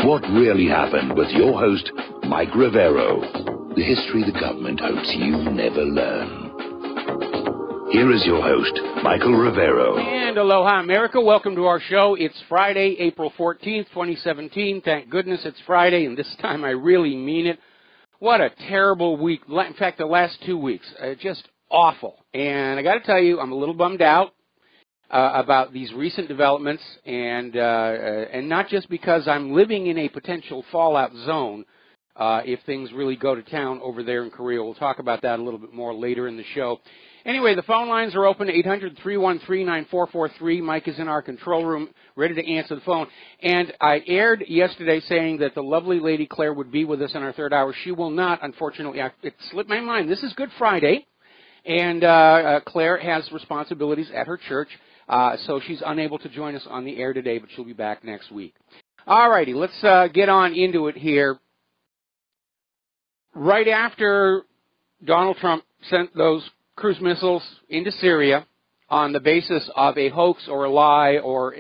What really happened with your host, Mike Rivero. The history the government hopes you never learn. Here is your host, Michael Rivero. And aloha, America. Welcome to our show. It's Friday, April 14th, 2017. Thank goodness it's Friday, and this time I really mean it. What a terrible week. In fact, the last 2 weeks, just awful. And I got to tell you, I'm a little bummed out about these recent developments, and not just because I'm living in a potential fallout zone if things really go to town over there in Korea. We'll talk about that a little bit more later in the show. Anyway, the phone lines are open, 800-313-9443. Mike is in our control room, ready to answer the phone. And I aired yesterday saying that the lovely lady Claire would be with us in our third hour. She will not, unfortunately. It slipped my mind. This is Good Friday, and Claire has responsibilities at her church, so she's unable to join us on the air today, but she'll be back next week. All righty, let's get on into it here. Right after Donald Trump sent those cruise missiles into Syria on the basis of a hoax or a lie or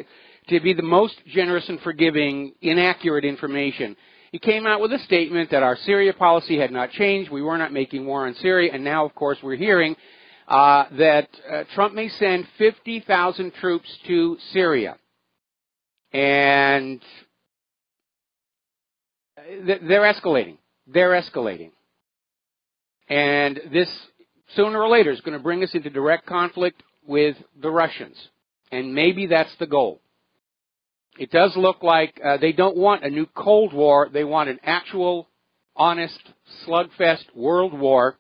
to be the most generous and forgiving, inaccurate information, he came out with a statement that our Syria policy had not changed. We were not making war on Syria. And now, of course, we're hearing that Trump may send 50,000 troops to Syria. And they're escalating. They're escalating. And this, sooner or later, is going to bring us into direct conflict with the Russians. And maybe that's the goal. It does look like they don't want a new Cold War. They want an actual, honest, slugfest world war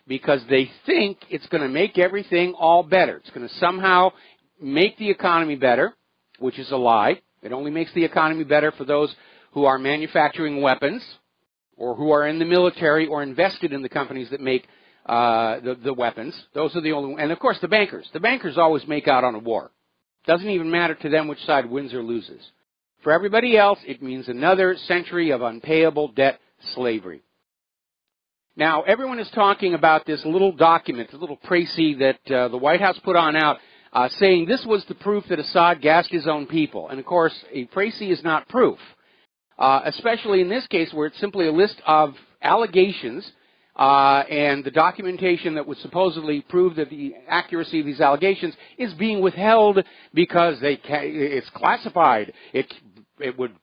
because they think it's going to make everything all better. It's going to somehow make the economy better, which is a lie. It only makes the economy better for those who are manufacturing weapons or who are in the military or invested in the companies that make the weapons. Those are the only, and of course the bankers. The bankers always make out on a war. Doesn't even matter to them which side wins or loses. For everybody else, it means another century of unpayable debt slavery. Now, everyone is talking about this little document, the little précis that the White House put on out, saying this was the proof that Assad gassed his own people. And of course, a précis is not proof, especially in this case where it's simply a list of allegations. And the documentation that would supposedly prove that the accuracy of these allegations is being withheld because it's classified. It would,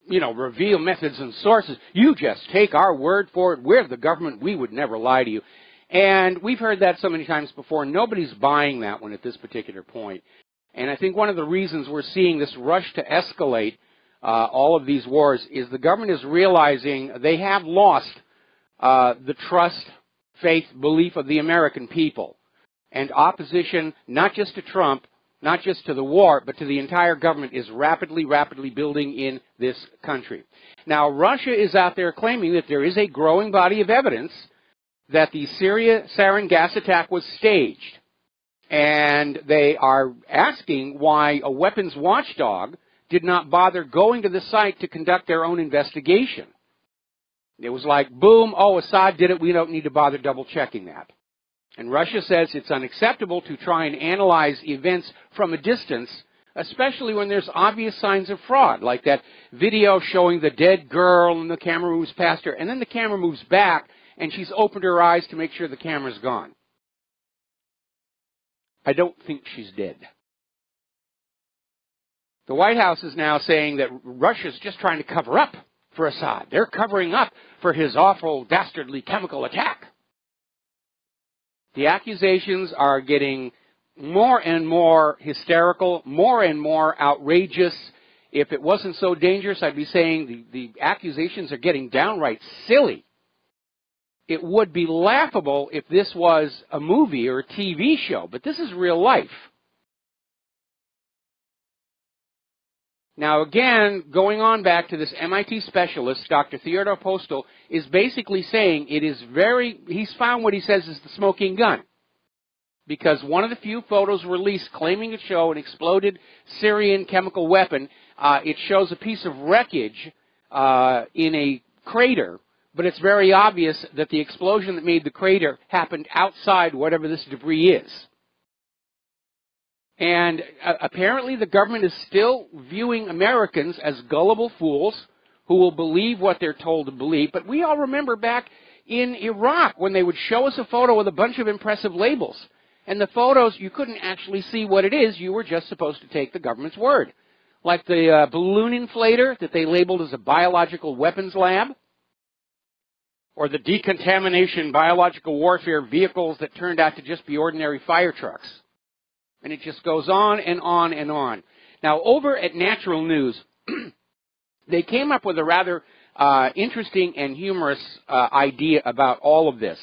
reveal methods and sources. You just take our word for it. We're the government. We would never lie to you. And we've heard that so many times before. Nobody's buying that one at this particular point. And I think one of the reasons we're seeing this rush to escalate all of these wars is the government is realizing they have lost the trust, faith, belief of the American people. And opposition, not just to Trump, not just to the war, but to the entire government is rapidly, rapidly building in this country. Now, Russia is out there claiming that there is a growing body of evidence that the Syria sarin gas attack was staged. And they are asking why a weapons watchdog did not bother going to the site to conduct their own investigation. It was like, boom, oh, Assad did it, we don't need to bother double-checking that. And Russia says it's unacceptable to try and analyze events from a distance, especially when there's obvious signs of fraud, like that video showing the dead girl and the camera moves past her, and then the camera moves back, and she's opened her eyes to make sure the camera's gone. I don't think she's dead. The White House is now saying that Russia's just trying to cover up for Assad. They're covering up for his awful, dastardly chemical attack. The accusations are getting more and more hysterical, more and more outrageous. If it wasn't so dangerous, I'd be saying the accusations are getting downright silly. It would be laughable if this was a movie or a TV show, but this is real life. Now, again, going on back to this MIT specialist, Dr. Theodore Postel, is basically saying it is he's found what he says is the smoking gun. Because one of the few photos released claiming to show an exploded Syrian chemical weapon, it shows a piece of wreckage in a crater, but it's very obvious that the explosion that made the crater happened outside whatever this debris is. And apparently the government is still viewing Americans as gullible fools who will believe what they're told to believe. But we all remember back in Iraq when they would show us a photo with a bunch of impressive labels. And the photos, you couldn't actually see what it is. You were just supposed to take the government's word. Like the balloon inflator that they labeled as a biological weapons lab, or the decontamination biological warfare vehicles that turned out to just be ordinary fire trucks. And it just goes on and on and on. Now, over at Natural News, they came up with a rather interesting and humorous idea about all of this.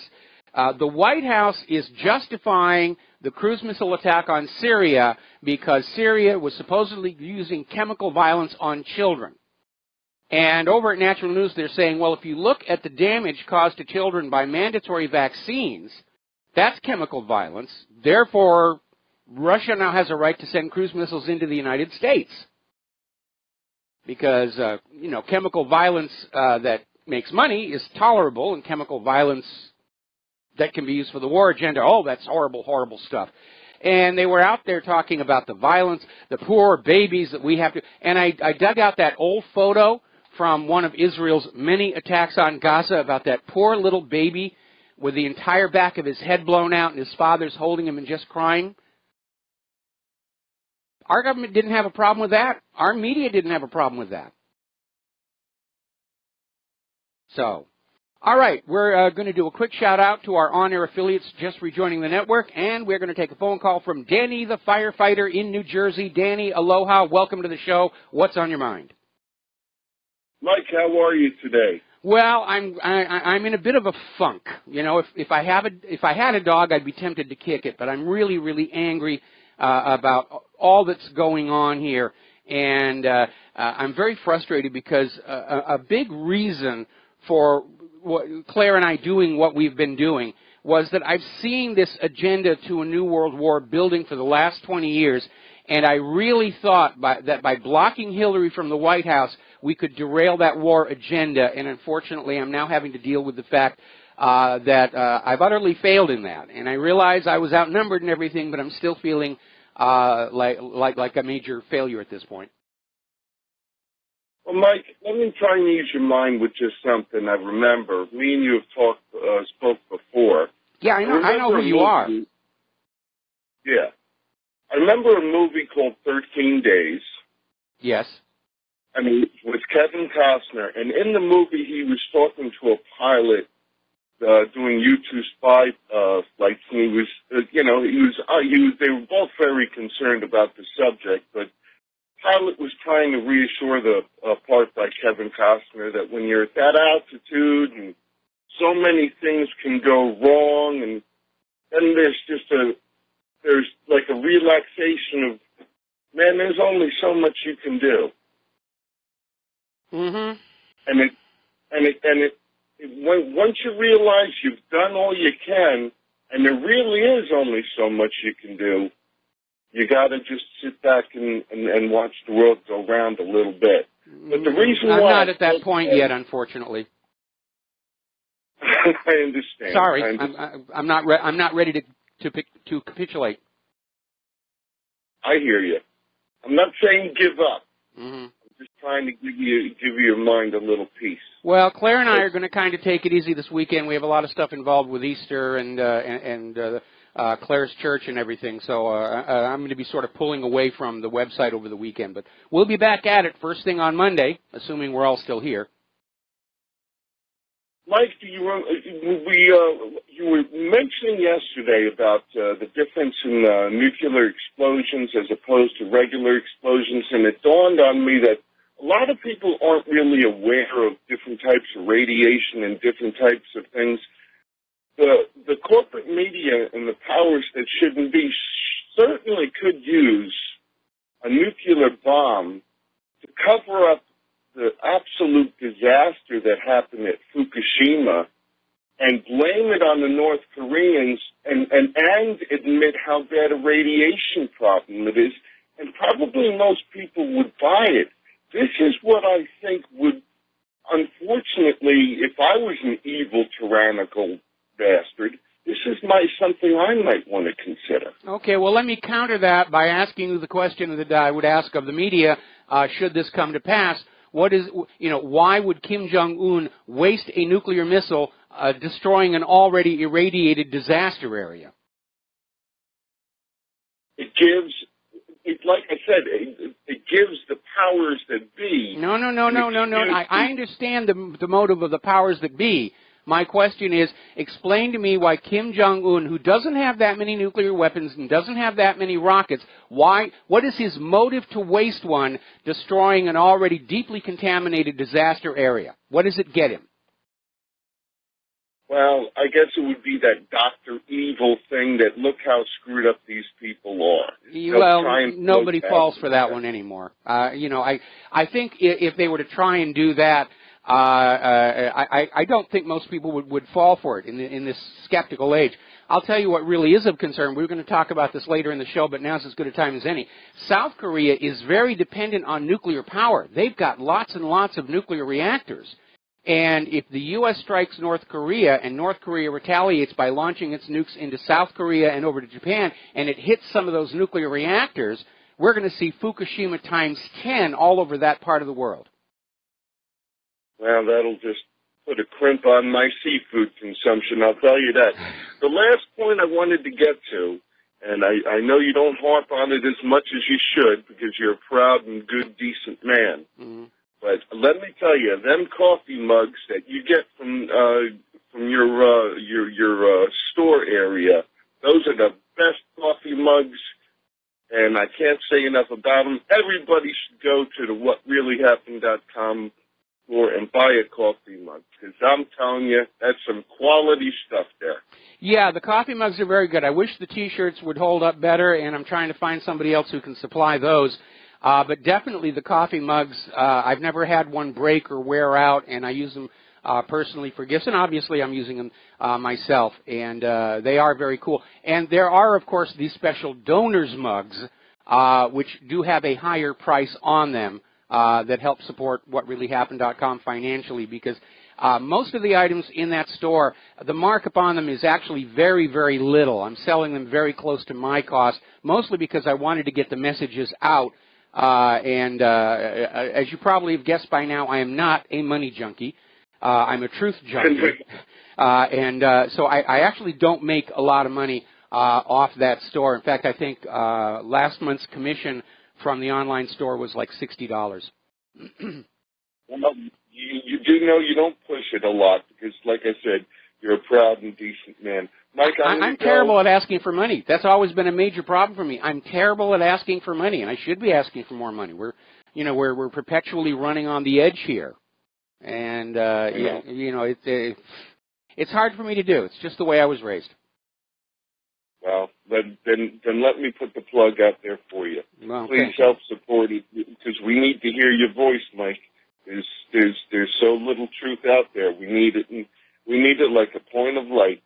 The White House is justifying the cruise missile attack on Syria because Syria was supposedly using chemical violence on children. And over at Natural News, they're saying, well, if you look at the damage caused to children by mandatory vaccines, that's chemical violence. Therefore, Russia now has a right to send cruise missiles into the United States. Because, chemical violence that makes money is tolerable, and chemical violence that can be used for the war agenda, oh, that's horrible, horrible stuff. And they were out there talking about the violence, the poor babies that we have to... And I dug out that old photo from one of Israel's many attacks on Gaza about that poor little baby with the entire back of his head blown out and his father's holding him and just crying. Our government didn't have a problem with that. Our media didn't have a problem with that. So, all right, we're going to do a quick shout-out to our on-air affiliates just rejoining the network, and we're going to take a phone call from Danny the firefighter in New Jersey. Danny, aloha, welcome to the show. What's on your mind? Mike, how are you today? Well, I'm in a bit of a funk. You know, if I had a dog, I'd be tempted to kick it, but I'm really, really angry about all that's going on here, and I'm very frustrated because a big reason for Claire and I doing what we've been doing was that I've seen this agenda to a new world war building for the last 20 years, and I really thought that by blocking Hillary from the White House, we could derail that war agenda, and unfortunately I'm now having to deal with the fact that I've utterly failed in that. And I realize I was outnumbered and everything, but I'm still feeling like a major failure at this point. Well, Mike, let me try and ease your mind with just something I remember. Me and you have spoke before. Yeah, I know who you are. Yeah. I remember a movie called 13 Days. Yes. I mean, with Kevin Costner, and in the movie he was talking to a pilot doing U-2 spy flights, and he was, they were both very concerned about the subject, but pilot was trying to reassure the part by Kevin Costner that when you're at that altitude and so many things can go wrong, and then there's like a relaxation of, man, there's only so much you can do. Mm-hmm. And once you realize you've done all you can, and there really is only so much you can do, you got to just sit back and watch the world go round a little bit. But the reason I'm why not at that point yet, unfortunately. I understand. Sorry, I'm not ready to capitulate. I hear you. I'm not saying give up. Mm-hmm. I'm just trying to give your mind a little peace. Well, Claire and I are going to kind of take it easy this weekend. We have a lot of stuff involved with Easter and Claire's church and everything, so I'm going to be sort of pulling away from the website over the weekend. But we'll be back at it first thing on Monday, assuming we're all still here. Mike, you were mentioning yesterday about the difference in nuclear explosions as opposed to regular explosions, and it dawned on me that a lot of people aren't really aware of different types of radiation and different types of things. The corporate media and the powers that shouldn't be certainly could use a nuclear bomb to cover up the absolute disaster that happened at Fukushima and blame it on the North Koreans and admit how bad a radiation problem it is, and probably most people would buy it. This is what I think would, unfortunately, if I was an evil, tyrannical bastard, this is something I might want to consider. Okay, well, let me counter that by asking you the question that I would ask of the media, should this come to pass. why would Kim Jong-un waste a nuclear missile destroying an already irradiated disaster area? It gives, like I said, it gives the powers that be. No. I understand the motive of the powers that be. My question is, explain to me why Kim Jong-un, who doesn't have that many nuclear weapons and doesn't have that many rockets, what is his motive to waste one destroying an already deeply contaminated disaster area? What does it get him? Well, I guess it would be that Dr. Evil thing that look how screwed up these people are. Well, nobody falls for that one anymore. I think if they were to try and do that, I don't think most people would fall for it in this skeptical age. I'll tell you what really is of concern. We're going to talk about this later in the show, but now's as good a time as any. South Korea is very dependent on nuclear power. They've got lots and lots of nuclear reactors. And if the U.S. strikes North Korea and North Korea retaliates by launching its nukes into South Korea and over to Japan, and it hits some of those nuclear reactors, we're going to see Fukushima times 10 all over that part of the world. Well, that'll just put a crimp on my seafood consumption, I'll tell you that. The last point I wanted to get to, and I know you don't harp on it as much as you should because you're a proud and good, decent man. Mm-hmm. But let me tell you, them coffee mugs that you get from your store area, those are the best coffee mugs, and I can't say enough about them. Everybody should go to the whatreallyhappened.com store and buy a coffee mug, because I'm telling you, that's some quality stuff there. Yeah, the coffee mugs are very good. I wish the T-shirts would hold up better, and I'm trying to find somebody else who can supply those. But definitely the coffee mugs, I've never had one break or wear out, and I use them personally for gifts, and obviously I'm using them myself, and they are very cool. And there are, of course, these special donors mugs, which do have a higher price on them that help support whatreallyhappened.com financially, because most of the items in that store, the markup on them is actually very, very little. I'm selling them very close to my cost, mostly because I wanted to get the messages out. As you probably have guessed by now, I am not a money junkie. I'm a truth junkie. So I actually don't make a lot of money off that store. In fact, I think last month's commission from the online store was like $60. Well, you do know you don't push it a lot because, like I said, you're a proud and decent man. Mike, I'm terrible at asking for money. That's always been a major problem for me. I'm terrible at asking for money, and I should be asking for more money. We're perpetually running on the edge here, and it's hard for me to do. It's just the way I was raised. Well, then let me put the plug out there for you. Well, please help support it, because we need to hear your voice, Mike. There's so little truth out there. We need it, and we need it like a point of light.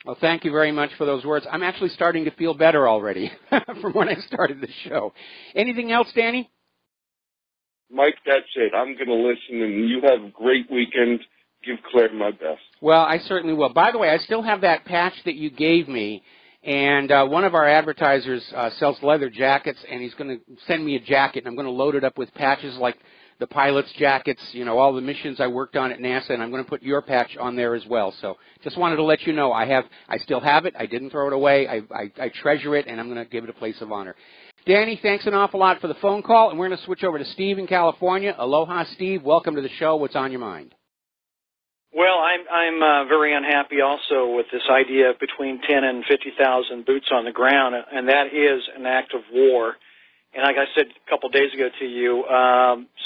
Well, thank you very much for those words. I'm actually starting to feel better already from when I started the show. Anything else, Danny? Mike, that's it. I'm going to listen, and you have a great weekend. Give Claire my best. Well, I certainly will. By the way, I still have that patch that you gave me, and one of our advertisers sells leather jackets, and he's going to send me a jacket, and I'm going to load it up with patches like the pilot's jackets, all the missions I worked on at NASA, and I'm going to put your patch on there as well. So just wanted to let you know I still have it. I didn't throw it away. I treasure it, and I'm going to give it a place of honor. Danny, thanks an awful lot for the phone call, and we're going to switch over to Steve in California. Aloha, Steve. Welcome to the show. What's on your mind? Well, I'm very unhappy also with this idea of between 10 and 50,000 boots on the ground, and that is an act of war. And like I said a couple of days ago to you,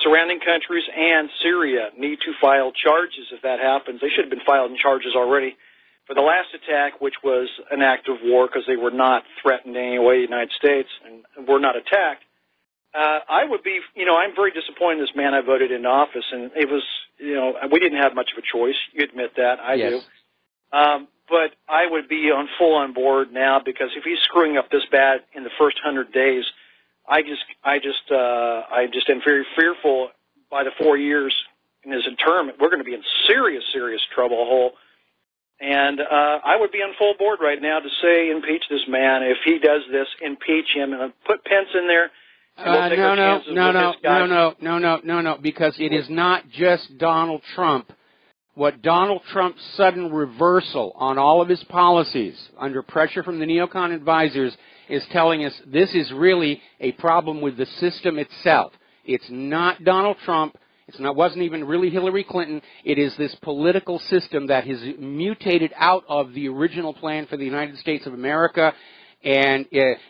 surrounding countries and Syria need to file charges if that happens. They should have been filed in charges already for the last attack, which was an act of war because they were not threatened in any way, the United States, and were not attacked. I would be, I'm very disappointed in this man I voted into office, and it was, we didn't have much of a choice. You admit that. I do. But I would be on board now, because if he's screwing up this bad in the first 100 days, I just am very fearful by the 4 years in his term, we're going to be in serious, serious trouble. And I would be on full board right now to say impeach this man. If he does this, impeach him and put Pence in there No, because it is not just Donald Trump. What Donald Trump's sudden reversal on all of his policies under pressure from the neocon advisors is telling us this is really a problem with the system itself. It's not Donald Trump. Wasn't even really Hillary Clinton. It is this political system that has mutated out of the original plan for the United States of America. And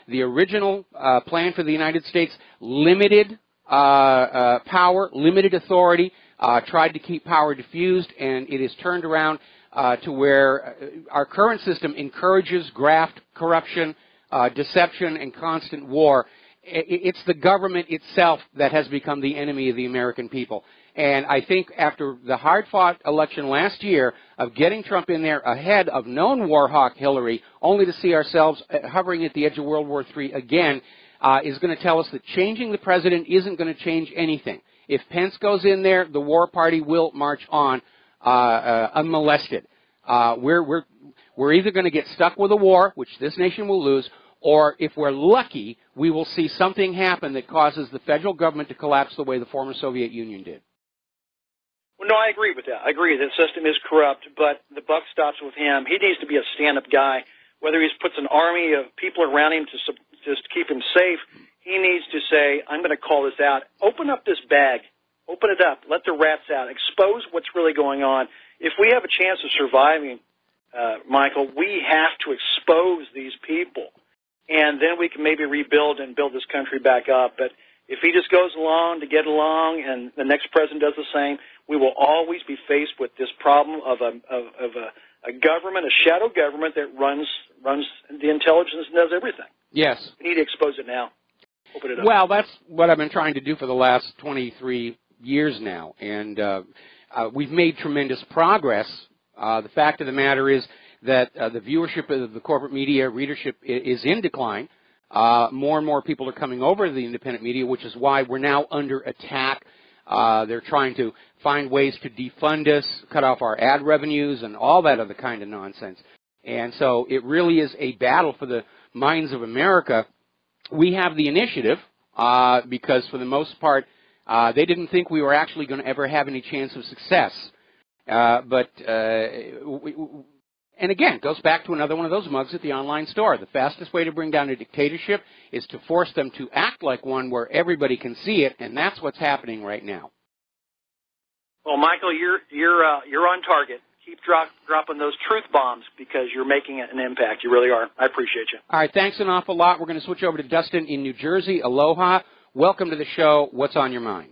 the original plan for the United States limited power, limited authority, tried to keep power diffused, and it is turned around to where our current system encourages graft, corruption, deception, and constant war. It's the government itself that has become the enemy of the American people. And I think after the hard-fought election last year of getting Trump in there ahead of known war hawk Hillary, only to see ourselves hovering at the edge of World War III again, is going to tell us that changing the president isn't going to change anything. If Pence goes in there, the war party will march on unmolested. We're either going to get stuck with a war, which this nation will lose, or if we're lucky, we will see something happen that causes the federal government to collapse the way the former Soviet Union did. Well, no, I agree with that. I agree. The system is corrupt, but the buck stops with him. He needs to be a stand-up guy. Whether he puts an army of people around him to just keep him safe, he needs to say, I'm going to call this out. Open up this bag. Open it up. Let the rats out. Expose what's really going on. If we have a chance of surviving, Michael, we have to expose these people. And then we can maybe rebuild and build this country back up. But if he just goes along to get along and the next president does the same, we will always be faced with this problem of a government, a shadow government that runs the intelligence and does everything. Yes. We need to expose it now. Open it up. Well, that's what I've been trying to do for the last 23 years now. And we've made tremendous progress. The fact of the matter is that the viewership of the corporate media, readership is in decline. More and more people are coming over to the independent media, which is why we're now under attack. They're trying to find ways to defund us, cut off our ad revenues, and all that other kind of nonsense. And so it really is a battle for the minds of America. We have the initiative because, for the most part, they didn't think we were actually going to ever have any chance of success. And again, it goes back to another one of those mugs at the online store. The fastest way to bring down a dictatorship is to force them to act like one where everybody can see it, and that's what's happening right now. Well, Michael, you're on target. Keep dropping those truth bombs because you're making an impact. You really are. I appreciate you. All right, thanks an awful lot. We're going to switch over to Dustin in New Jersey. Aloha. Welcome to the show. What's on your mind?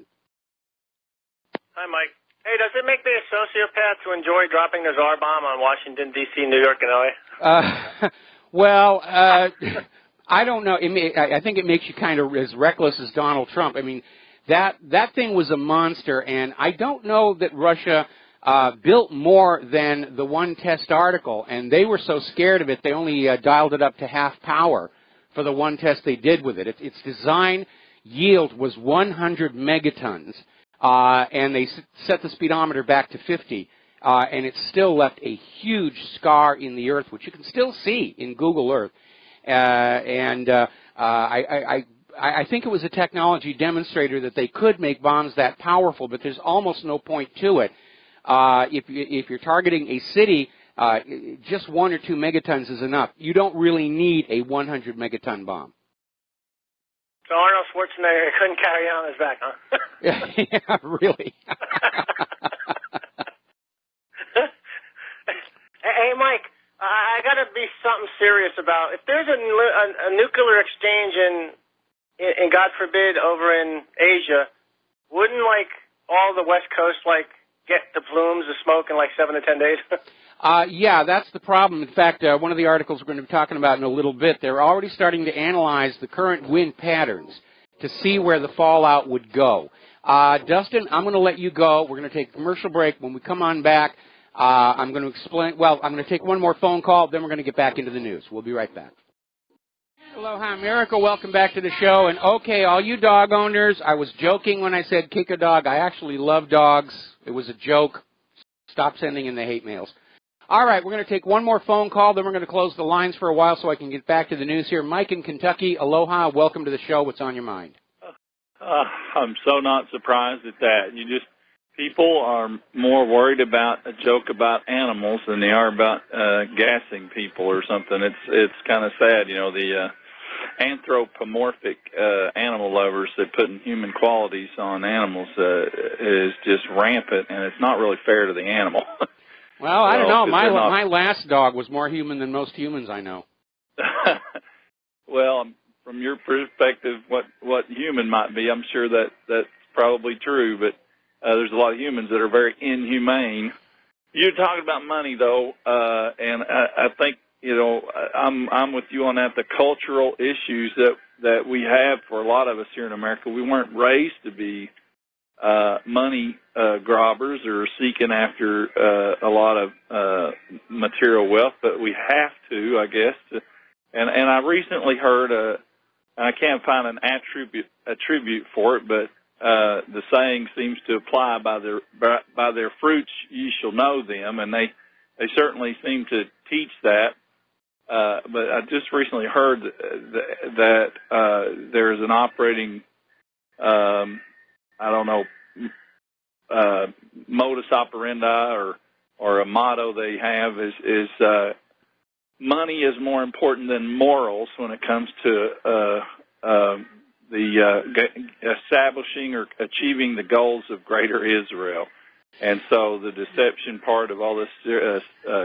Hi, Mike. Hey, does it make me a sociopath to enjoy dropping the czar bomb on Washington, D.C., New York, and LA? I don't know. I think it makes you kind of as reckless as Donald Trump. I mean, that thing was a monster, and I don't know that Russia built more than the one test article, and they were so scared of it, they only dialed it up to half power for the one test they did with it. Its design yield was 100 megatons. And they set the speedometer back to 50, and it still left a huge scar in the earth, which you can still see in Google Earth. I think it was a technology demonstrator that they could make bombs that powerful, but there's almost no point to it. If you're targeting a city, just 1 or 2 megatons is enough. You don't really need a 100 megaton bomb. So Arnold Schwarzenegger couldn't carry it on his back, huh? Yeah, really. Hey, Mike, I got to be something serious about. If there's a nuclear exchange in God forbid, over in Asia, wouldn't all the West Coast get the plumes of smoke in 7 to 10 days? Yeah, that's the problem. In fact, one of the articles we're going to be talking about in a little bit, they're already starting to analyze the current wind patterns to see where the fallout would go. Dustin, I'm going to let you go. We're going to take a commercial break. When we come on back, I'm going to explain. Well, I'm going to take one more phone call, then we're going to get back into the news. We'll be right back. Aloha, America. Welcome back to the show. And, okay, all you dog owners, I was joking when I said kick a dog. I actually love dogs. It was a joke. Stop sending in the hate mails. All right, we're going to take one more phone call, then we're going to close the lines for a while so I can get back to the news here. Mike in Kentucky, aloha, welcome to the show. What's on your mind? I'm so not surprised at that. People are more worried about a joke about animals than they are about gassing people or something. It's kind of sad, the anthropomorphic animal lovers that putting human qualities on animals is just rampant, and it's not really fair to the animal. Well, I don't know. My last dog was more human than most humans I know. Well, from your perspective, what human might be, I'm sure that's probably true, but there's a lot of humans that are very inhumane. You're talking about money, though, and I think, I'm with you on that. The cultural issues that we have for a lot of us here in America, we weren't raised to be money grabbers or seeking after a lot of material wealth, but we have to, I guess. And I recently heard, and I can't find an attribute for it, but the saying seems to apply, by their fruits ye shall know them, and they certainly seem to teach that. But I just recently heard that there's an operating, modus operandi or a motto they have is money is more important than morals when it comes to establishing or achieving the goals of Greater Israel. And so the deception part of all this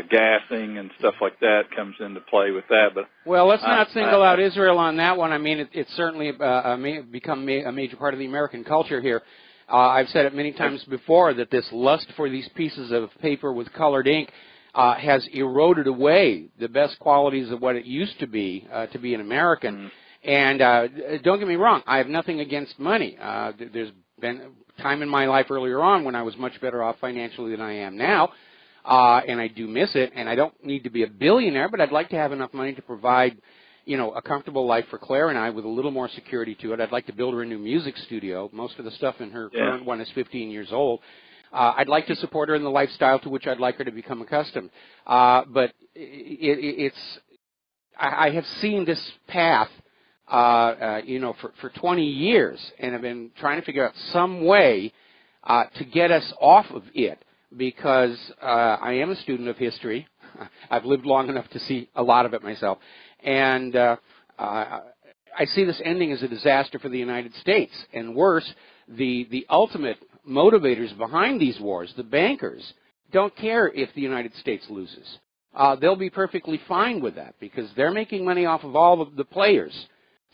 gassing and stuff like that comes into play with that. But well, let's not single out Israel on that one. I mean, it's certainly become a major part of the American culture here. I've said it many times before that this lust for these pieces of paper with colored ink has eroded away the best qualities of what it used to be an American. And don't get me wrong, I have nothing against money. There's been time in my life earlier on when I was much better off financially than I am now, and I do miss it. And I don't need to be a billionaire, but I'd like to have enough money to provide, a comfortable life for Claire and I with a little more security to it. I'd like to build her a new music studio. Most of the stuff in her current one is 15 years old. I'd like to support her in the lifestyle to which I'd like her to become accustomed. But I have seen this path, for 20 years, and I've been trying to figure out some way to get us off of it, because I am a student of history. I've lived long enough to see a lot of it myself, and I see this ending as a disaster for the United States, and worse, the ultimate motivators behind these wars, the bankers, don't care if the United States loses. They'll be perfectly fine with that because they're making money off of all of the players.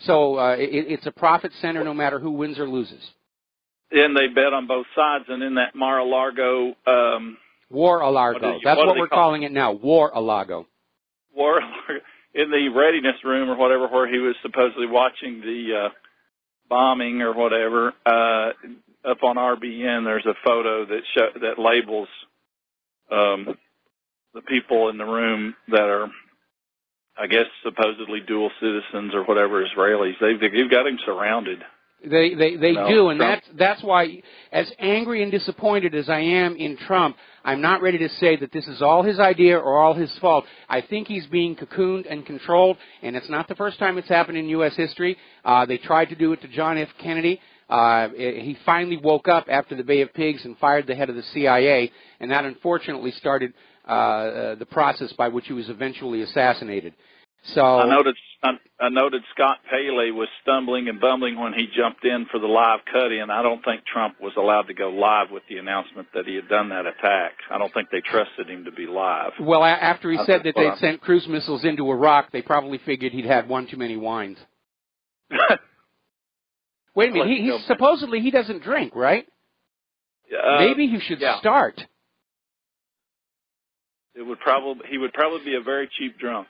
So it's a profit center no matter who wins or loses. And they bet on both sides, and in that Mar-a-Lago... War-a-Lago. That's what we're calling it now, War-a-Lago. War-a-Lago. In the readiness room or whatever, where he was supposedly watching the bombing or whatever, up on RBN, there's a photo that labels the people in the room that are, I guess, supposedly dual citizens or whatever, Israelis. They've got him surrounded. They do, and that's why, as angry and disappointed as I am in Trump, I'm not ready to say that this is all his idea or all his fault. I think he's being cocooned and controlled, and it's not the first time it's happened in U.S. history. They tried to do it to John F. Kennedy. He finally woke up after the Bay of Pigs and fired the head of the CIA, and that unfortunately started the process by which he was eventually assassinated. So I noted Scott Paley was stumbling and bumbling when he jumped in for the live cut-in. I don't think Trump was allowed to go live with the announcement that he had done that attack. I don't think they trusted him to be live. Well, after he said that they'd sent cruise missiles into Iraq, they probably figured he'd had one too many wines. Wait a minute, supposedly he doesn't drink, right? Maybe he should start. He would probably be a very cheap drunk.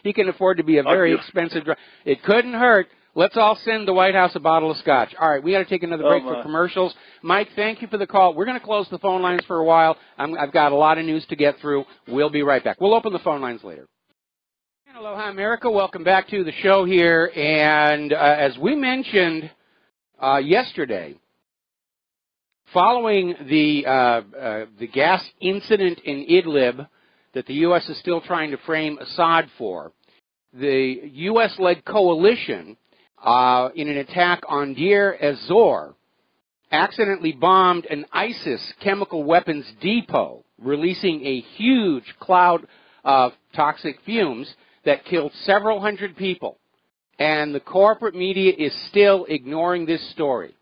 He can afford to be a very expensive drunk. It couldn't hurt. Let's all send the White House a bottle of scotch. All right, we got to take another break for commercials. Mike, thank you for the call. We're going to close the phone lines for a while. I've got a lot of news to get through. We'll be right back. We'll open the phone lines later. Aloha, America. Welcome back to the show here. And as we mentioned yesterday, following the gas incident in Idlib that the U.S. is still trying to frame Assad for, the U.S.-led coalition in an attack on Deir ez-Zor, accidentally bombed an ISIS chemical weapons depot, releasing a huge cloud of toxic fumes that killed several hundred people. And the corporate media is still ignoring this story.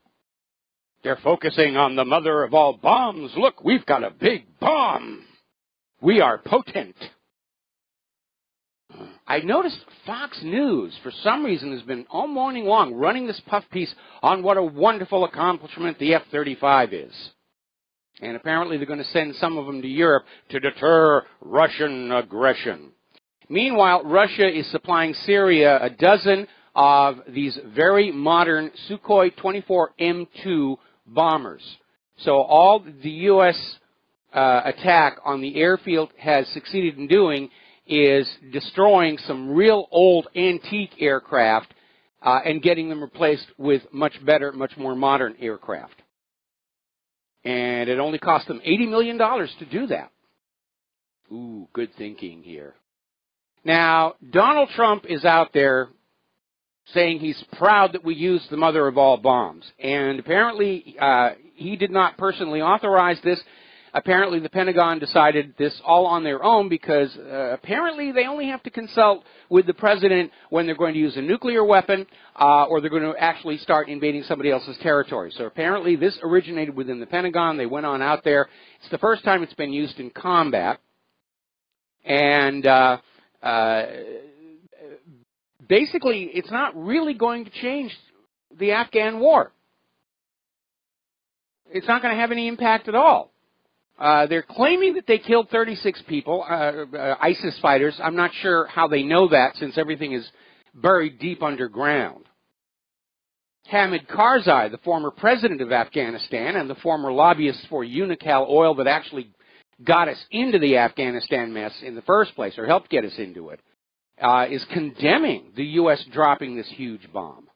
They're focusing on the mother of all bombs. Look, we've got a big bomb. We are potent. I noticed Fox News, for some reason, has been all morning long running this puff piece on what a wonderful accomplishment the F-35 is. And apparently they're going to send some of them to Europe to deter Russian aggression. Meanwhile, Russia is supplying Syria a dozen of these very modern Sukhoi 24 M2 bombers. So all the U.S. Attack on the airfield has succeeded in doing is destroying some real old antique aircraft and getting them replaced with much better, much more modern aircraft. And it only cost them $80 million to do that. Ooh, good thinking here. Now, Donald Trump is out there saying he's proud that we used the mother of all bombs. And apparently he did not personally authorize this. Apparently the Pentagon decided this all on their own because apparently they only have to consult with the president when they're going to use a nuclear weapon or they're going to actually start invading somebody else's territory. So apparently this originated within the Pentagon. They went on out there. It's the first time it's been used in combat. And basically it's not really going to change the Afghan war. It's not going to have any impact at all. They're claiming that they killed 36 people, ISIS fighters. I'm not sure how they know that since everything is buried deep underground. Hamid Karzai, the former president of Afghanistan and the former lobbyist for Unocal oil that actually got us into the Afghanistan mess in the first place, or helped get us into it, is condemning the U.S. dropping this huge bomb.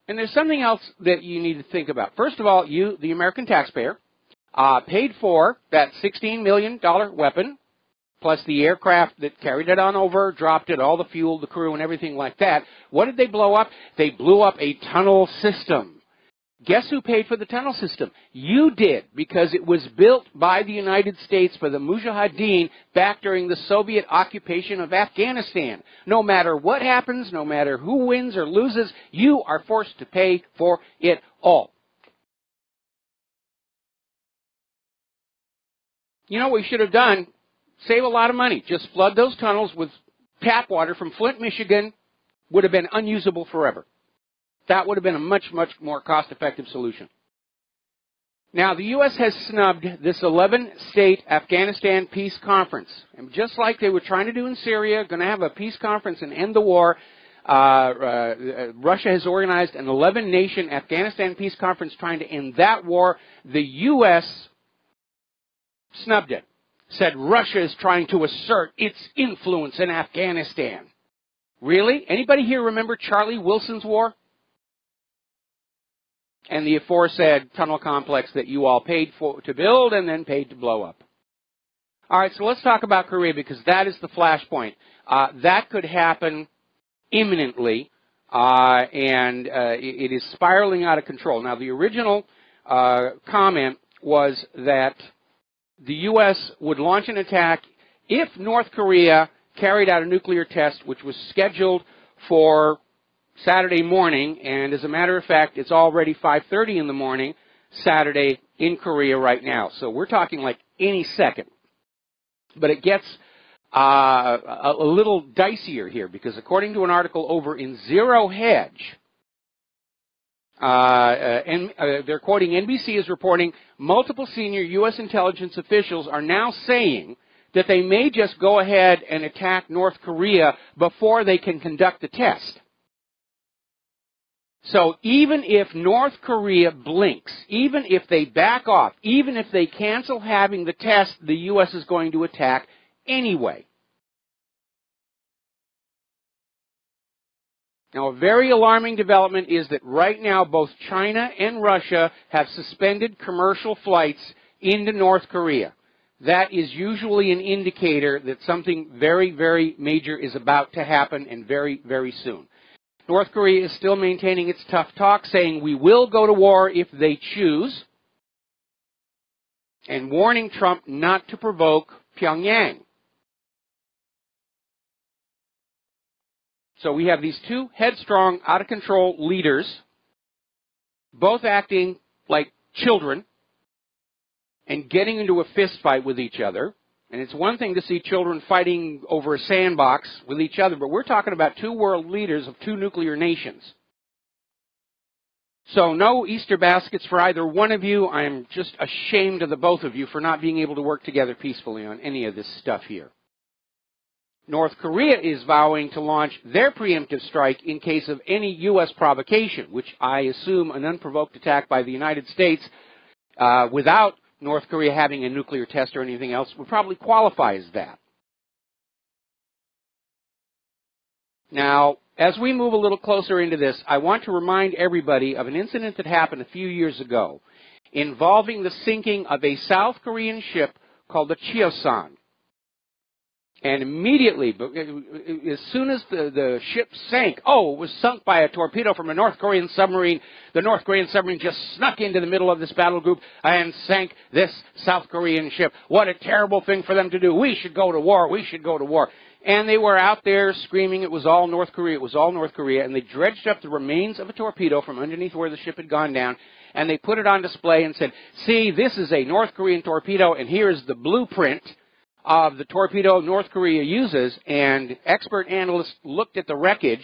And there's something else that you need to think about. First of all, you, the American taxpayer, paid for that $16 million weapon, plus the aircraft that carried it on over, dropped it, all the fuel, the crew, and everything like that. What did they blow up? They blew up a tunnel system. Guess who paid for the tunnel system? You did, because it was built by the United States for the Mujahideen back during the Soviet occupation of Afghanistan. No matter what happens, no matter who wins or loses, you are forced to pay for it all. You know what we should have done? Save a lot of money. Just flood those tunnels with tap water from Flint, Michigan. Would have been unusable forever. That would have been a much, much more cost-effective solution. Now, the U.S. has snubbed this 11-state Afghanistan peace conference. And just like they were trying to do in Syria, going to have a peace conference and end the war, Russia has organized an 11-nation Afghanistan peace conference trying to end that war. The U.S. snubbed it. Said Russia is trying to assert its influence in Afghanistan. Really? Anybody here remember Charlie Wilson's war? And the aforesaid tunnel complex that you all paid for to build and then paid to blow up. All right, so let's talk about Korea because that is the flashpoint. That could happen imminently, and it is spiraling out of control. Now, the original comment was that the U.S. would launch an attack if North Korea carried out a nuclear test, which was scheduled for Saturday morning, and as a matter of fact, it's already 5:30 in the morning Saturday in Korea right now. So we're talking like any second. But it gets a little dicier here because according to an article over in Zero Hedge, they're quoting NBC is reporting multiple senior U.S. intelligence officials are now saying that they may just go ahead and attack North Korea before they can conduct the test. So even if North Korea blinks, even if they back off, even if they cancel having the test, the U.S. is going to attack anyway. Now, a very alarming development is that right now both China and Russia have suspended commercial flights into North Korea. That is usually an indicator that something very, very major is about to happen and very, very soon. North Korea is still maintaining its tough talk, saying we will go to war if they choose, and warning Trump not to provoke Pyongyang. So we have these two headstrong, out-of-control leaders, both acting like children and getting into a fist fight with each other. And it's one thing to see children fighting over a sandbox with each other, but we're talking about two world leaders of two nuclear nations. So no Easter baskets for either one of you. I am just ashamed of the both of you for not being able to work together peacefully on any of this stuff here. North Korea is vowing to launch their preemptive strike in case of any U.S. provocation, which I assume an unprovoked attack by the United States without North Korea having a nuclear test or anything else would probably qualify as that. Now, as we move a little closer into this, I want to remind everybody of an incident that happened a few years ago involving the sinking of a South Korean ship called the Cheosan. And immediately, as soon as the ship sank, it was sunk by a torpedo from a North Korean submarine. The North Korean submarine just snuck into the middle of this battle group and sank this South Korean ship. What a terrible thing for them to do. We should go to war. We should go to war. And they were out there screaming it was all North Korea. It was all North Korea. And they dredged up the remains of a torpedo from underneath where the ship had gone down. And they put it on display and said, see, this is a North Korean torpedo, and here is the blueprint of the torpedo North Korea uses. And expert analysts looked at the wreckage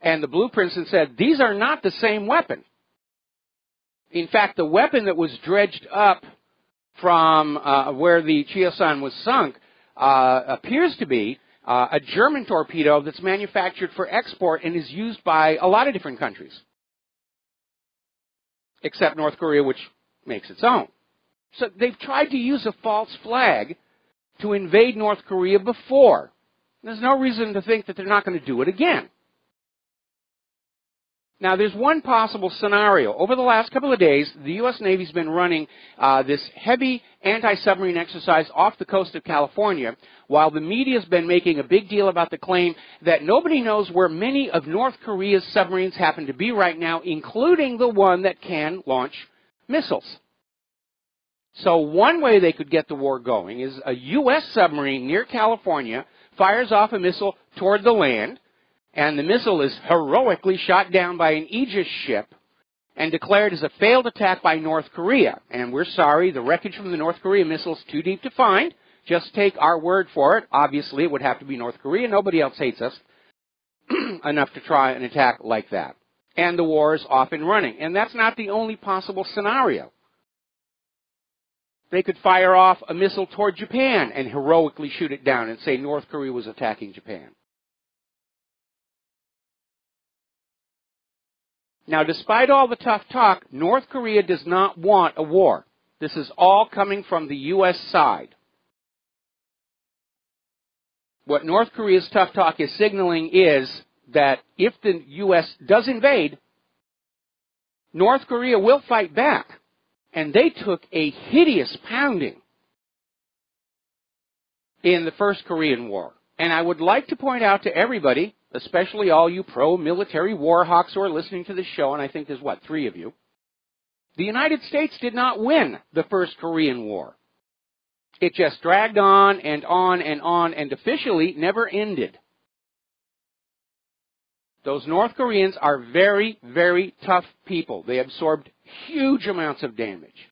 and the blueprints and said, these are not the same weapon. In fact, the weapon that was dredged up from where the Cheosan was sunk appears to be a German torpedo that's manufactured for export and is used by a lot of different countries, except North Korea, which makes its own. So they've tried to use a false flag to invade North Korea before. There's no reason to think that they're not going to do it again. Now, there's one possible scenario. Over the last couple of days, the U.S. Navy's been running this heavy anti-submarine exercise off the coast of California, while the media's been making a big deal about the claim that nobody knows where many of North Korea's submarines happen to be right now, including the one that can launch missiles. So one way they could get the war going is a U.S. submarine near California fires off a missile toward the land, and the missile is heroically shot down by an Aegis ship and declared as a failed attack by North Korea. And we're sorry, the wreckage from the North Korea missile is too deep to find. Just take our word for it. Obviously, it would have to be North Korea. Nobody else hates us enough to try an attack like that. And the war is off and running. And that's not the only possible scenario. They could fire off a missile toward Japan and heroically shoot it down and say North Korea was attacking Japan. Now, despite all the tough talk, North Korea does not want a war. This is all coming from the U.S. side. What North Korea's tough talk is signaling is that if the U.S. does invade, North Korea will fight back. And they took a hideous pounding in the First Korean War. And I would like to point out to everybody, especially all you pro-military war hawks who are listening to this show, and I think there's, 3 of you, the United States did not win the First Korean War. It just dragged on and on and on and officially never ended. Those North Koreans are very, very tough people. They absorbed huge amounts of damage.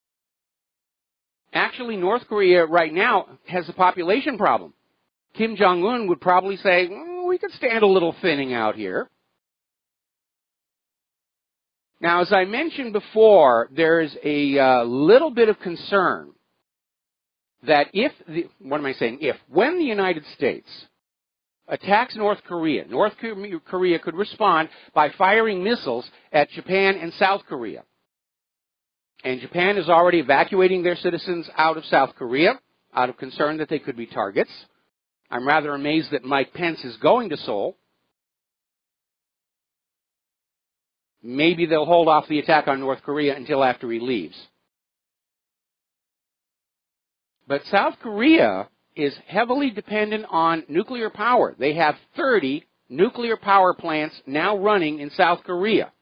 Actually, North Korea right now has a population problem. Kim Jong-un would probably say, we could stand a little thinning out here. Now, as I mentioned before, there's a little bit of concern that when the United States attacks North Korea could respond by firing missiles at Japan and South Korea. And Japan is already evacuating their citizens out of South Korea, out of concern that they could be targets. I'm rather amazed that Mike Pence is going to Seoul. Maybe they'll hold off the attack on North Korea until after he leaves. But South Korea is heavily dependent on nuclear power. They have 30 nuclear power plants now running in South Korea.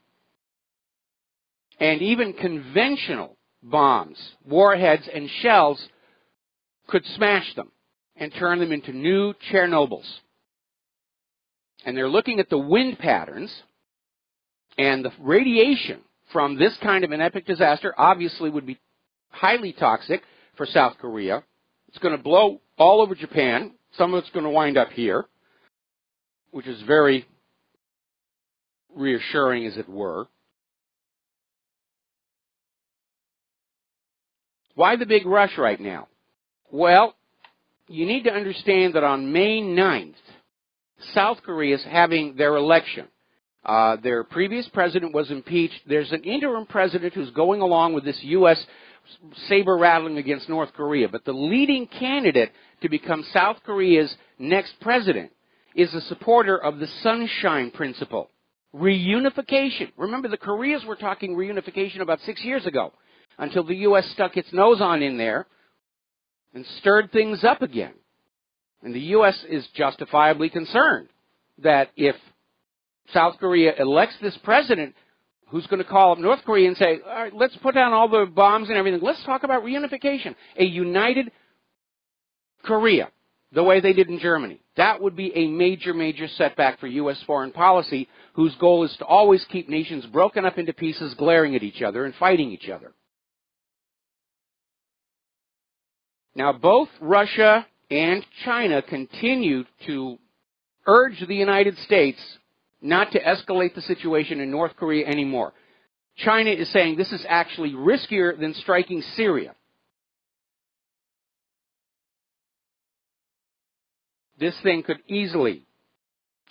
And even conventional bombs, warheads, and shells could smash them and turn them into new Chernobyls. And they're looking at the wind patterns, and the radiation from this kind of an epic disaster obviously would be highly toxic for South Korea. It's going to blow all over Japan. Some of it's going to wind up here, which is very reassuring, as it were. Why the big rush right now? Well, you need to understand that on May 9th, South Korea is having their election. Their previous president was impeached. There's an interim president who's going along with this U.S. saber rattling against North Korea. But the leading candidate to become South Korea's next president is a supporter of the Sunshine Principle. Reunification. Remember, the Koreas were talking reunification about 6 years ago, until the U.S. stuck its nose on in there and stirred things up again. And the U.S. is justifiably concerned that if South Korea elects this president who's going to call up North Korea and say, all right, let's put down all the bombs and everything. Let's talk about reunification. A united Korea, the way they did in Germany. That would be a major, major setback for U.S. foreign policy, whose goal is to always keep nations broken up into pieces, glaring at each other and fighting each other. Now, both Russia and China continue to urge the United States not to escalate the situation in North Korea anymore. China is saying this is actually riskier than striking Syria. This thing could easily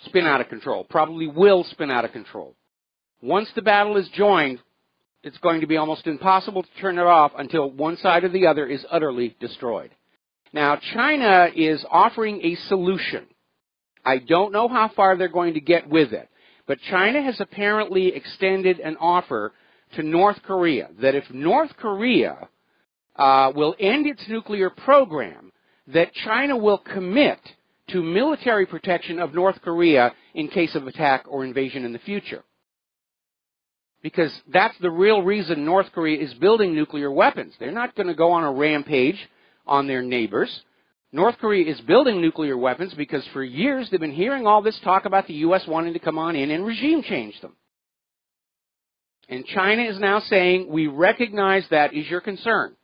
spin out of control, probably will spin out of control. Once the battle is joined, it's going to be almost impossible to turn it off until one side or the other is utterly destroyed. Now, China is offering a solution. I don't know how far they're going to get with it, but China has apparently extended an offer to North Korea that if North Korea will end its nuclear program, that China will commit to military protection of North Korea in case of attack or invasion in the future. Because that's the real reason North Korea is building nuclear weapons. They're not going to go on a rampage on their neighbors. North Korea is building nuclear weapons because for years they've been hearing all this talk about the U.S. wanting to come on in and regime change them. And China is now saying, we recognize that is your concern.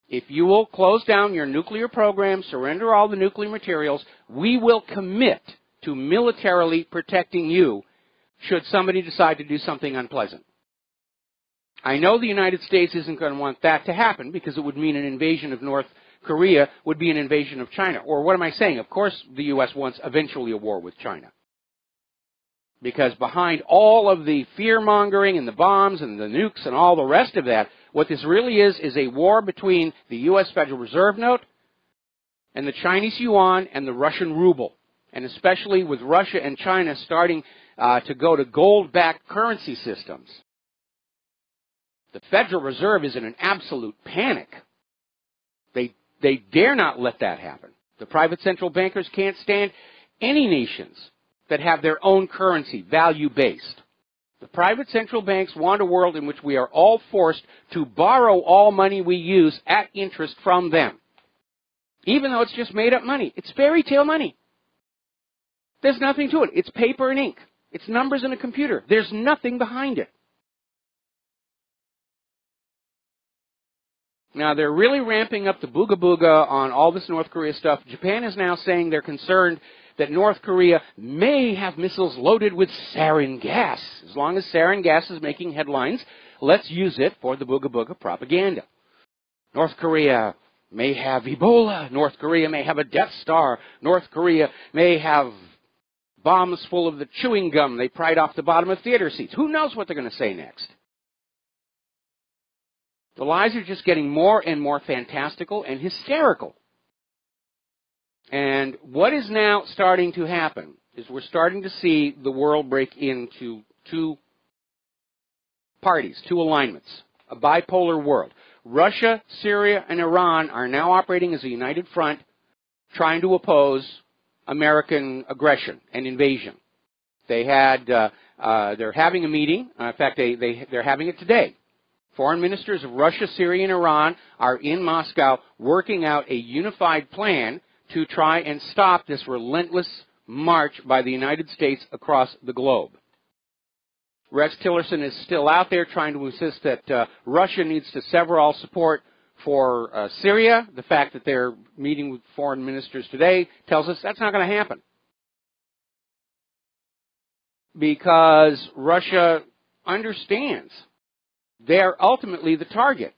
If you will close down your nuclear program, surrender all the nuclear materials, we will commit to militarily protecting you should somebody decide to do something unpleasant. I know the United States isn't going to want that to happen because it would mean an invasion of North Korea would be an invasion of China. Or what am I saying? Of course the U.S. wants eventually a war with China. Because behind all of the fear-mongering and the bombs and the nukes and all the rest of that, what this really is a war between the U.S. Federal Reserve note and the Chinese yuan and the Russian ruble. And especially with Russia and China starting to go to gold-backed currency systems. The Federal Reserve is in an absolute panic. They dare not let that happen. The private central bankers can't stand any nations that have their own currency, value-based. The private central banks want a world in which we are all forced to borrow all money we use at interest from them. Even though it's just made-up money. It's fairy tale money. There's nothing to it. It's paper and ink. It's numbers in a computer. There's nothing behind it. Now, they're really ramping up the booga-booga on all this North Korea stuff. Japan is now saying they're concerned that North Korea may have missiles loaded with sarin gas. As long as sarin gas is making headlines, let's use it for the booga-booga propaganda. North Korea may have Ebola. North Korea may have a Death Star. North Korea may have bombs full of the chewing gum they pried off the bottom of theater seats. Who knows what they're going to say next? The lies are just getting more and more fantastical and hysterical. And what is now starting to happen is we're starting to see the world break into two parties, two alignments, a bipolar world. Russia, Syria, and Iran are now operating as a united front, trying to oppose American aggression and invasion. They had, they're having a meeting. In fact, they're having it today. Foreign ministers of Russia, Syria, and Iran are in Moscow working out a unified plan to try and stop this relentless march by the United States across the globe. Rex Tillerson is still out there trying to insist that Russia needs to sever all support for Syria. The fact that they're meeting with foreign ministers today tells us that's not going to happen. Because Russia understands they're ultimately the target.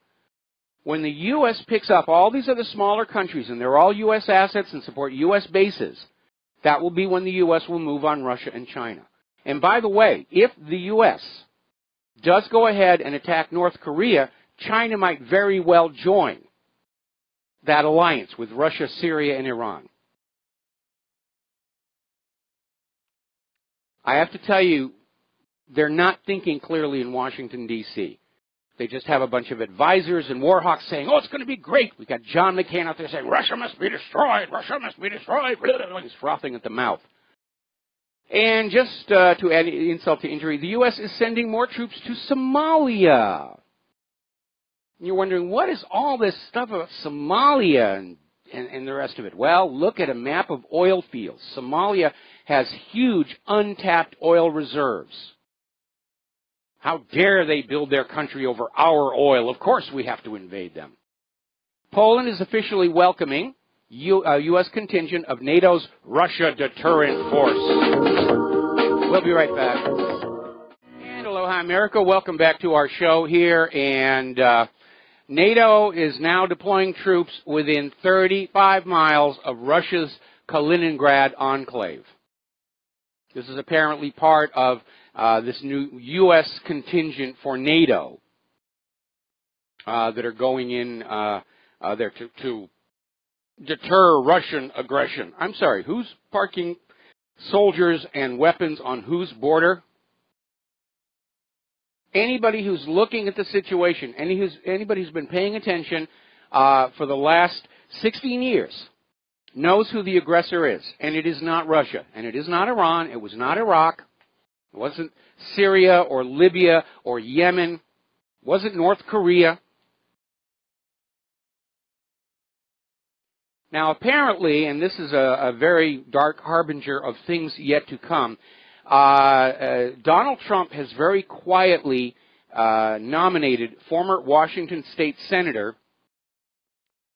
When the U.S. picks up all these other smaller countries, and they're all U.S. assets and support U.S. bases, that will be when the U.S. will move on Russia and China. And by the way, if the U.S. does go ahead and attack North Korea, China might very well join that alliance with Russia, Syria, and Iran. I have to tell you, they're not thinking clearly in Washington, D.C. They just have a bunch of advisors and war hawks saying, oh, it's going to be great. We've got John McCain out there saying, Russia must be destroyed. Russia must be destroyed. He's frothing at the mouth. And just to add insult to injury, the U.S. is sending more troops to Somalia. You're wondering, what is all this stuff about Somalia and the rest of it? Well, look at a map of oil fields. Somalia has huge untapped oil reserves. How dare they build their country over our oil? Of course we have to invade them. Poland is officially welcoming a U.S. contingent of NATO's Russia deterrent force. We'll be right back. And aloha, America. Welcome back to our show here. And NATO is now deploying troops within 35 miles of Russia's Kaliningrad enclave. This is apparently part of this new U.S. contingent for NATO that are going in there to deter Russian aggression. I'm sorry, who's parking soldiers and weapons on whose border? Anybody who's looking at the situation, anybody who's been paying attention for the last 16 years knows who the aggressor is, and it is not Russia, and it is not Iran, it was not Iraq, it wasn't Syria or Libya or Yemen, it wasn't North Korea. Now apparently, and this is a very dark harbinger of things yet to come, Donald Trump has very quietly nominated former Washington State Senator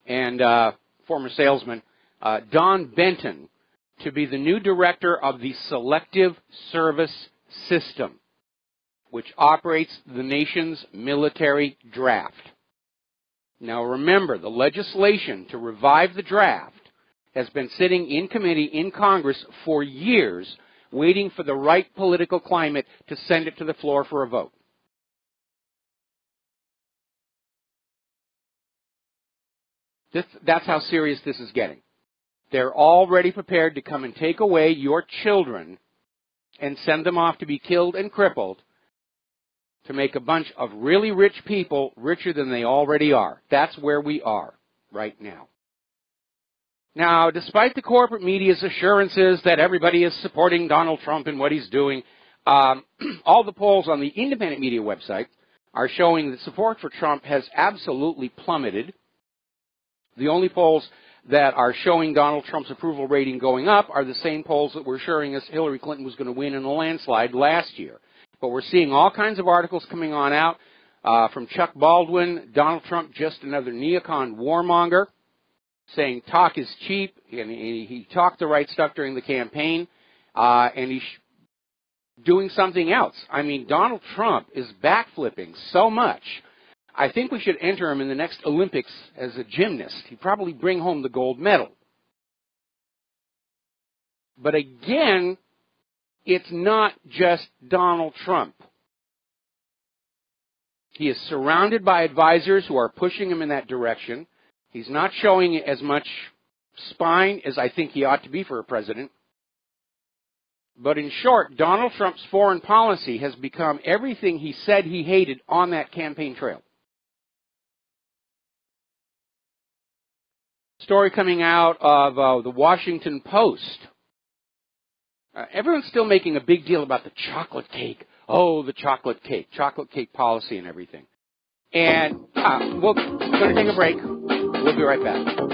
and former salesman Don Benton to be the new director of the Selective Service System, which operates the nation's military draft. Now remember, the legislation to revive the draft has been sitting in committee in Congress for years, waiting for the right political climate to send it to the floor for a vote. That's how serious this is getting. They're already prepared to come and take away your children and send them off to be killed and crippled to make a bunch of really rich people richer than they already are. That's where we are right now. Now, despite the corporate media's assurances that everybody is supporting Donald Trump and what he's doing, all the polls on the independent media website are showing that support for Trump has absolutely plummeted. The only polls that are showing Donald Trump's approval rating going up are the same polls that were showing us Hillary Clinton was going to win in a landslide last year. But we're seeing all kinds of articles coming on out from Chuck Baldwin, Donald Trump just another neocon warmonger, saying talk is cheap, and he talked the right stuff during the campaign, and he's doing something else. I mean, Donald Trump is backflipping so much. I think we should enter him in the next Olympics as a gymnast. He'd probably bring home the gold medal. But again, it's not just Donald Trump. He is surrounded by advisors who are pushing him in that direction. He's not showing as much spine as I think he ought to be for a president. But in short, Donald Trump's foreign policy has become everything he said he hated on that campaign trail. Story coming out of the Washington Post Everyone's still making a big deal about the chocolate cake. Oh, the chocolate cake policy and everything. And we're going to take a break. We'll be right back.